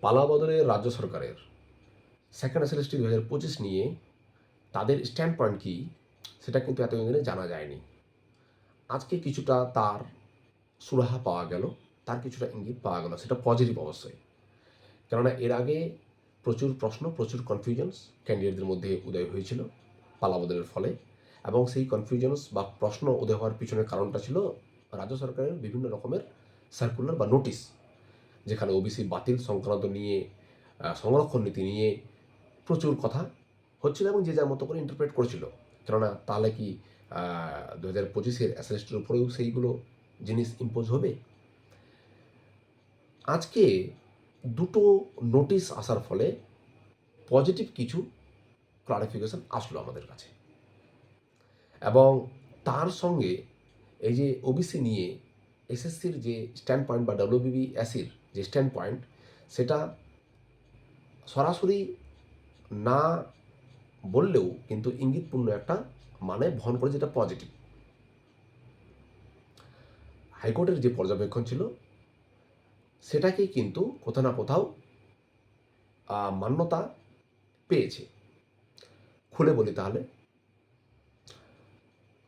পালাবদলের রাজ্য সরকারের second SLST 2025 নিয়ে তাদের স্ট্যান্ড পয়েন্ট কী সেটা কিন্তু এতদিন ধরে জানা যায়নি। আজকে কিছুটা তার সুরাহা পাওয়া গেল, তার কিছুটা ইঙ্গিত পাওয়া গেল, সেটা পজিটিভ অবশ্যই। কেননা এর আগে প্রচুর প্রশ্ন, প্রচুর কনফিউশনস ক্যান্ডিডেটদের মধ্যে উদয় হয়েছিল পালাবদলের ফলে, এবং সেই কনফিউশনস বা প্রশ্ন উদয় হওয়ার পিছনের কারণটা ছিল রাজ্য সরকারের বিভিন্ন রকমের সার্কুলার বা নোটিশ, যেখানে ওবিসি বাতিল সংক্রান্ত নিয়ে, সংরক্ষণ নীতি নিয়ে প্রচুর কথা হচ্ছিল এবং যে যার মতো করে ইন্টারপ্রেট করেছিল। কেননা তাহলে কি 2025-এর এসএলএসটির উপরেও সেইগুলো জিনিস ইম্পোজ হবে? আজকে দুটো নোটিশ আসার ফলে পজিটিভ কিছু ক্লারিফিকেশন আসলো আমাদের কাছে, এবং তার সঙ্গে এই যে ওবিসি নিয়ে এসএসসির যে স্ট্যান্ড পয়েন্ট বা ডব্লিউবিবিএসির যে স্ট্যান্ড পয়েন্ট, সেটা সরাসরি না বললেও কিন্তু ইঙ্গিতপূর্ণ একটা মানে বহন করে, যেটা পজিটিভ। হাইকোর্টের যে পর্যবেক্ষণ ছিল সেটাকেই কিন্তু কোথাও না কোথাও মান্যতা পেয়েছে। খুলে বলি তাহলে,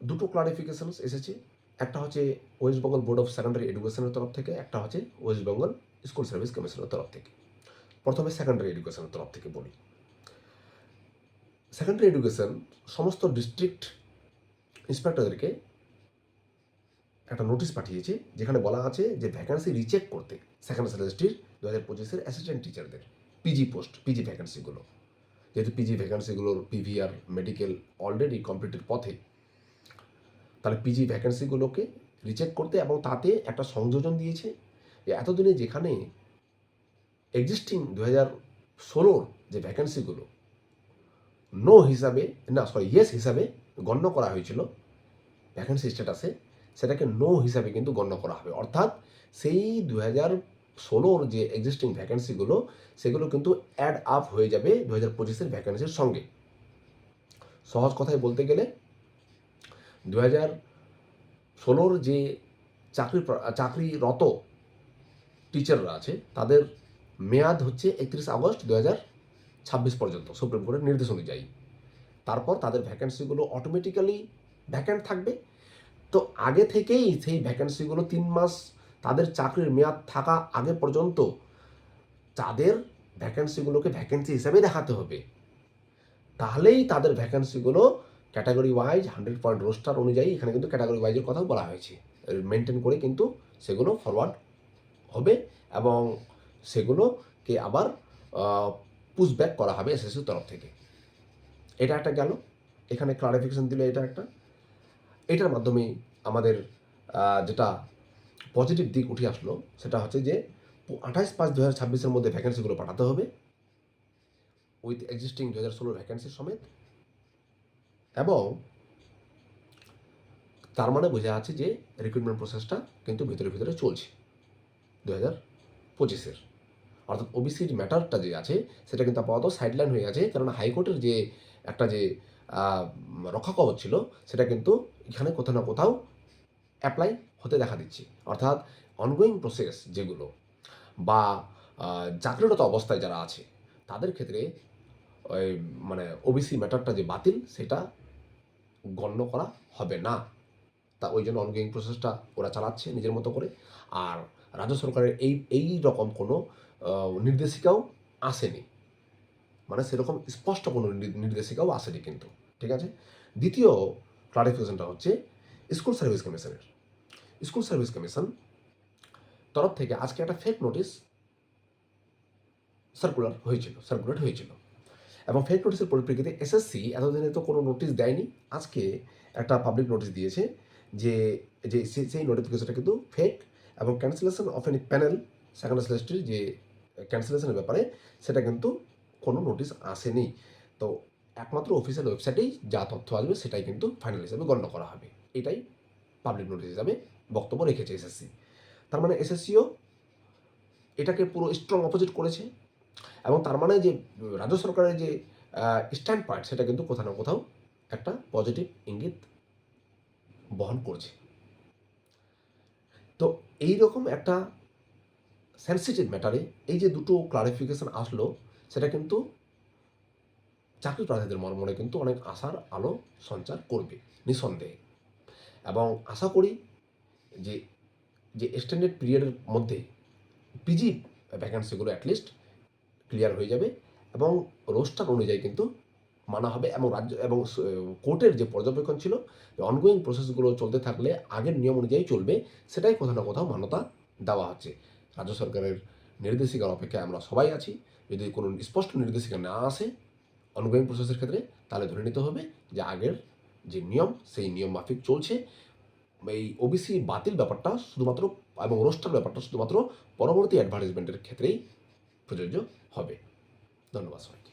দুটো ক্লারিফিকেশনস এসেছে। একটা হচ্ছে West Bengal board of secondary এডুকেশনের তরফ থেকে, একটা হচ্ছে ওয়েস্ট বেঙ্গল স্কুল সার্ভিস কমিশনের তরফ থেকে। প্রথমে সেকেন্ডারি এডুকেশনের তরফ থেকে বলি। সেকেন্ডারি এডুকেশন সমস্ত ডিস্ট্রিক্ট ইন্সপেক্টরদেরকে একটা নোটিশ পাঠিয়েছে, যেখানে বলা আছে যে ভ্যাকান্সি রিচেক করতে সেকেন্ড সেমিস্টার 2025-এর অ্যাসিস্ট্যান্ট টিচারদের পিজি পোস্ট, পিজি ভ্যাকান্সিগুলো, যেহেতু পিজি ভ্যাকান্সিগুলোর পিভিআর মেডিকেল অলরেডি কমপ্লিটের পথে, তাহলে পিজি ভ্যাকান্সিগুলোকে রিচেক করতে, এবং তাতে একটা সংযোজন দিয়েছে যে এতদিনে যেখানে এক্সিস্টিং 2016-র যে ভ্যাকান্সিগুলো নো হিসাবে, না সরি ইয়েস হিসাবে গণ্য করা হয়েছিল ভ্যাকেন্সি স্ট্যাটাসে, সেটাকে নো হিসাবে কিন্তু গণ্য করা হবে। অর্থাৎ সেই 2016-র যে এক্সিস্টিং ভ্যাকেন্সিগুলো, সেগুলো কিন্তু অ্যাড আপ হয়ে যাবে 2025-এর ভ্যাকেন্সির সঙ্গে। সহজ কথায় বলতে গেলে 2016-র যে চাকরিরত টিচাররা আছে, তাদের মেয়াদ হচ্ছে 31 আগস্ট 2026 পর্যন্ত সুপ্রিম কোর্টের নির্দেশ অনুযায়ী। তারপর তাদের ভ্যাকেন্সিগুলো অটোমেটিক্যালি ভ্যাকেন্ট থাকবে। তো আগে থেকেই সেই ভ্যাকেন্সিগুলো 3 মাস তাদের চাকরির মেয়াদ থাকা আগে পর্যন্ত তাদের ভ্যাকেন্সিগুলোকে ভ্যাকেন্সি হিসাবে দেখাতে হবে। তাহলেই তাদের ভ্যাকেন্সিগুলো ক্যাটাগরি ওয়াইজ 100 পয়েন্ট রোস্টার অনুযায়ী, এখানে কিন্তু ক্যাটাগরি ওয়াইজের কথাও বলা হয়েছে, মেনটেন করে কিন্তু সেগুলো ফরওয়ার্ড হবে, এবং সেগুলোকে আবার পুশব্যাক করা হবে এসএসসির তরফ থেকে। এটা একটা গেল, এখানে ক্লারিফিকেশন দিলে এটা একটা। এটার মাধ্যমে আমাদের যেটা পজিটিভ দিক উঠে আসলো সেটা হচ্ছে যে 28/5/2026-এর মধ্যে ভ্যাকেন্সিগুলো পাঠাতে হবে উইথ এক্সিস্টিং 2016 ভ্যাকেন্সি সমেত, এবং তার মানে বোঝা যাচ্ছে যে রিক্রুটমেন্ট প্রসেসটা কিন্তু ভিতরে ভিতরে চলছে 2025-এর। অর্থাৎ ওবিসির ম্যাটারটা যে আছে সেটা কিন্তু আপাতত সাইডলাইন হয়ে আছে, কারণ হাইকোর্টের যে একটা যে রক্ষা কবচ ছিল সেটা কিন্তু এখানে কোথাও না কোথাও অ্যাপ্লাই হতে দেখা দিচ্ছে। অর্থাৎ অনগোয়িং প্রসেস যেগুলো, বা চাকরিরত অবস্থায় যারা আছে তাদের ক্ষেত্রে ওই মানে ওবিসি ম্যাটারটা যে বাতিল, সেটা গণ্য করা হবে না। তা ওই জন্য অনগোয়িং প্রসেসটা ওরা চালাচ্ছে নিজের মতো করে। আর রাজ্য সরকারের এই রকম কোনো নির্দেশিকাও আসেনি, মানে সেরকম স্পষ্ট কোনো নির্দেশিকাও আসেনি কিন্তু। ঠিক আছে। দ্বিতীয় ক্লারিফিকেশনটা হচ্ছে স্কুল সার্ভিস কমিশনের। স্কুল সার্ভিস কমিশন তরফ থেকে আজকে একটা ফেক নোটিশ সার্কুলেট হয়েছিল, এবং ফেক নোটিশের পরিপ্রেক্ষিতে এসএসসি এতদিনে তো কোনো নোটিশ দেয়নি, আজকে একটা পাবলিক নোটিশ দিয়েছে যে যে সেই নোটিফিকেশনটা কিন্তু ফেক, এবং cancellation of any panel second সেমিস্টারের যে ক্যান্সেলেশনের ব্যাপারে সেটা কিন্তু কোনো নোটিশ আসেনি। তো একমাত্র অফিসিয়াল ওয়েবসাইটেই যা তথ্য আসবে সেটাই কিন্তু ফাইনাল হিসাবে গণ্য করা হবে, এটাই পাবলিক নোটিশ হিসাবে বক্তব্য রেখেছে এসএসসি। তার মানে এসএসসিও এটাকে পুরো স্ট্রং অপোজিট করেছে, এবং তার মানে যে রাজ্য সরকারের যে স্ট্যান্ড পয়েন্ট সেটা কিন্তু কোথাও না কোথাও একটা পজিটিভ ইঙ্গিত বহন করছে। তো এই রকম একটা সেন্সিটিভ ম্যাটারে এই যে দুটো ক্লারিফিকেশন আসলো, সেটা কিন্তু চাকরি প্রার্থীদের মনে কিন্তু অনেক আশার আলো সঞ্চার করবে নিঃসন্দেহে। এবং আশা করি যে যে এক্সটেন্ডেড পিরিয়ডের মধ্যে পিজি ভ্যাকেন্সিগুলো অ্যাটলিস্ট ক্লিয়ার হয়ে যাবে এবং রোস্টার অনুযায়ী কিন্তু মানা হবে। এবং রাজ্য এবং কোর্টের যে পর্যবেক্ষণ ছিল, যে অনগোয়িং প্রসেসগুলো চলতে থাকলে আগের নিয়ম অনুযায়ী চলবে, সেটাই কোথাও না কোথাও মান্যতা দেওয়া হচ্ছে। রাজ্য সরকারের নির্দেশিকার অপেক্ষায় আমরা সবাই আছি। যদি কোনো স্পষ্ট নির্দেশিকা না আসে অনগোয়িং প্রসেসের ক্ষেত্রে, তাহলে ধরে নিতে হবে যে আগের যে নিয়ম, সেই নিয়ম মাফিক চলছে। এই ওবিসি বাতিল ব্যাপারটা শুধুমাত্র এবং রোস্টার ব্যাপারটা শুধুমাত্র পরবর্তী অ্যাডভার্টাইজমেন্টের ক্ষেত্রেই প্রযোজ্য হবে। ধন্যবাদ সবাই।